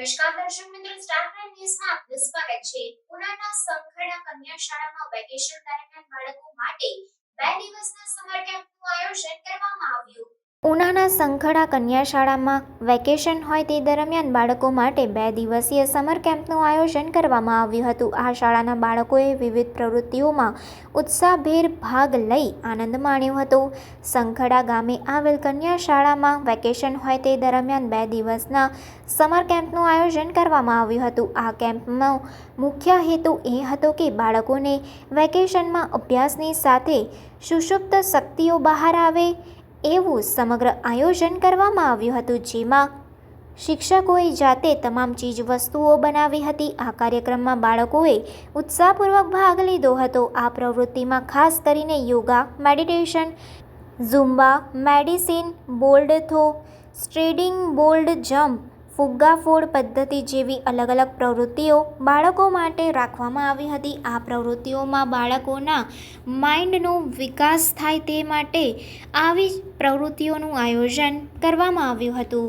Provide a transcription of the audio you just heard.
નમસ્કાર દર્શક મિત્રો, સ્ટાર પ્રાઇમ ન્યૂઝમાં આપનું સ્વાગત છે। ઉનાના સંખેડા કન્યા શાળામાં વેકેશન દરમિયાન બાળકો માટે 2 દિવસના સમર કેમ્પનું આયોજન કરવામાં આવ્યું। ઉનાના સંખેડા કન્યા શાળામાં વેકેશન હોય તે દરમિયાન બાળકો માટે 2 દિવસીય સમર કેમ્પનું આયોજન કરવામાં આવ્યું હતું। આ શાળાના બાળકોએ વિવિધ પ્રવૃત્તિઓમાં ઉત્સાહભેર ભાગ લઈ આનંદ માણ્યો હતો। સંખેડા ગામે આવેલ કન્યા શાળામાં વેકેશન હોય તે દરમિયાન 2 દિવસના સમર કેમ્પનું આયોજન કરવામાં આવ્યું હતું। આ કેમ્પનો મુખ્ય હેતુ એ હતો કે બાળકોને વેકેશનમાં અભ્યાસની સાથે સુષુપ્ત શક્તિઓ બહાર આવે એવું સમગ્ર આયોજન કરવામાં આવ્યું હતું, જેમાં શિક્ષકોએ જાતે તમામ ચીજવસ્તુઓ બનાવી હતી। આ કાર્યક્રમમાં બાળકોએ ઉત્સાહપૂર્વક ભાગ લીધો હતો। આ પ્રવૃત્તિમાં ખાસ કરીને yoga, meditation, Zumba, medicine, ball throw, standing, broad jump, ફુગ્ગા ફોડ પદ્ધતિ જેવી અલગ અલગ પ્રવૃત્તિઓ બાળકો માટે રાખવામાં આવી હતી। આ પ્રવૃત્તિઓમાં બાળકોના માઇન્ડનો વિકાસ થાય તે માટે આવી પ્રવૃત્તિઓનું આયોજન કરવામાં આવ્યું હતું।